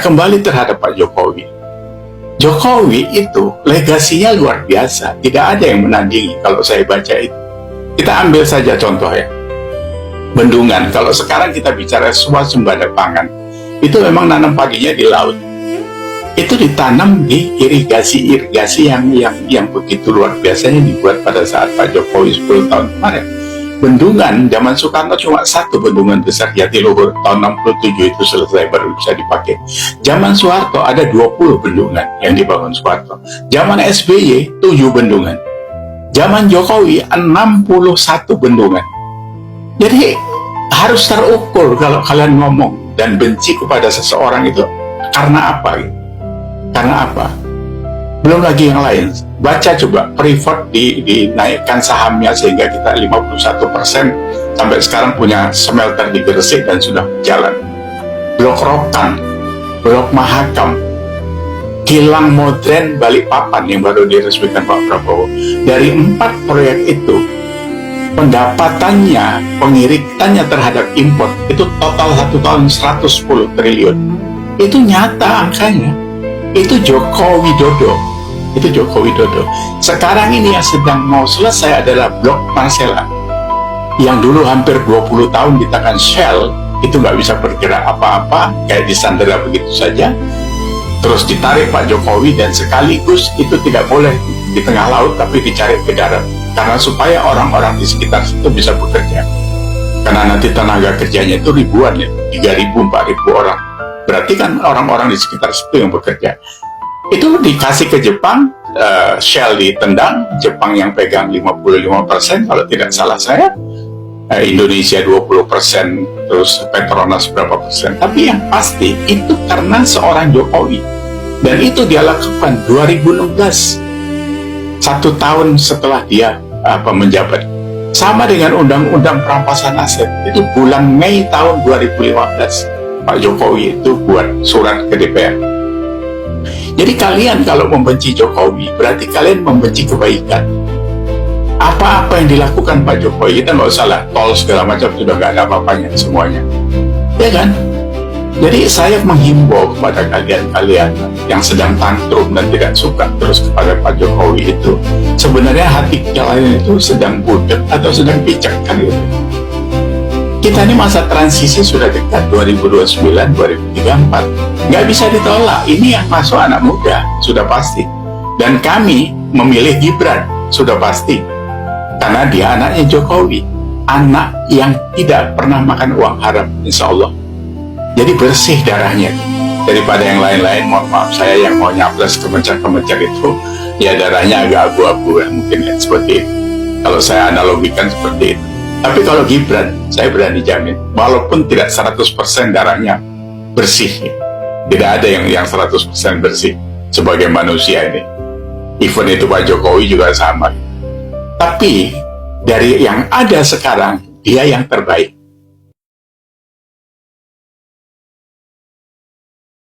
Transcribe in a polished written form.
kembali terhadap Pak Jokowi. Jokowi itu legasinya luar biasa, tidak ada yang menandingi kalau saya baca itu. Kita ambil saja contoh ya, bendungan. Kalau sekarang kita bicara swasembada pangan, itu memang nanam padinya di laut. Itu ditanam di irigasi yang begitu luar biasanya dibuat pada saat Pak Jokowi 10 tahun kemarin. Bendungan zaman Soekarno cuma satu bendungan besar, Jatiluhur, tahun 67 itu selesai, baru bisa dipakai. Zaman Soeharto ada 20 bendungan yang dibangun Soeharto. Zaman SBY 7 bendungan. Zaman Jokowi 61 bendungan. Jadi harus terukur kalau kalian ngomong dan benci kepada seseorang itu karena apa gitu. Karena apa? Belum lagi yang lain. Baca coba, Freeport dinaikkan sahamnya sehingga kita 51% sampai sekarang punya smelter di Gresik dan sudah berjalan. Blok Rokan, Blok Mahakam, Kilang Modern Balikpapan yang baru diresmikan Pak Prabowo. Dari 4 proyek itu, pendapatannya, pengiritannya terhadap impor itu total 1 tahun 110 triliun. Itu nyata angkanya. Itu Joko Widodo. Sekarang ini yang sedang mau selesai adalah Blok Marcella, yang dulu hampir 20 tahun di tangan Shell, itu nggak bisa bergerak apa-apa, kayak disandera begitu saja. Terus ditarik Pak Jokowi, dan sekaligus itu tidak boleh di tengah laut tapi dicari ke darat, karena supaya orang-orang di sekitar situ bisa bekerja. Karena nanti tenaga kerjanya itu ribuan ya, 3.000, 4.000 orang. Berarti kan orang-orang di sekitar situ yang bekerja. Itu dikasih ke Jepang, Shell ditendang, Jepang yang pegang 55% kalau tidak salah saya, Indonesia 20%, terus Petronas berapa persen. Tapi yang pasti itu karena seorang Jokowi, dan itu dia lakukan 2016, 1 tahun setelah dia menjabat. Sama dengan undang-undang perampasan aset, itu bulan Mei tahun 2015 Pak Jokowi itu buat surat ke DPR. Jadi kalian kalau membenci Jokowi, berarti kalian membenci kebaikan. Apa-apa yang dilakukan Pak Jokowi, kita nggak usah lah, tol segala macam sudah nggak ada apa-apanya semuanya, ya kan? Jadi saya menghimbau kepada kalian yang sedang tantrum dan tidak suka terus kepada Pak Jokowi itu, sebenarnya hati kalian itu sedang budek atau sedang bijak kali itu. Kita ini masa transisi sudah dekat, 2029-2034. Nggak bisa ditolak, ini yang masuk anak muda, sudah pasti. Dan kami memilih Gibran, sudah pasti. Karena dia anaknya Jokowi, anak yang tidak pernah makan uang haram, insya Allah. Jadi bersih darahnya. Daripada yang lain-lain, mohon maaf, saya yang mau nyapres kemencar-kemencar itu, ya darahnya agak abu-abu ya, mungkin ya, seperti itu. Kalau saya analogikan seperti itu. Tapi kalau Gibran, saya berani jamin, walaupun tidak 100% darahnya bersih, tidak ada yang 100% bersih sebagai manusia ini. Even itu Pak Jokowi juga sama. Tapi dari yang ada sekarang, dia yang terbaik.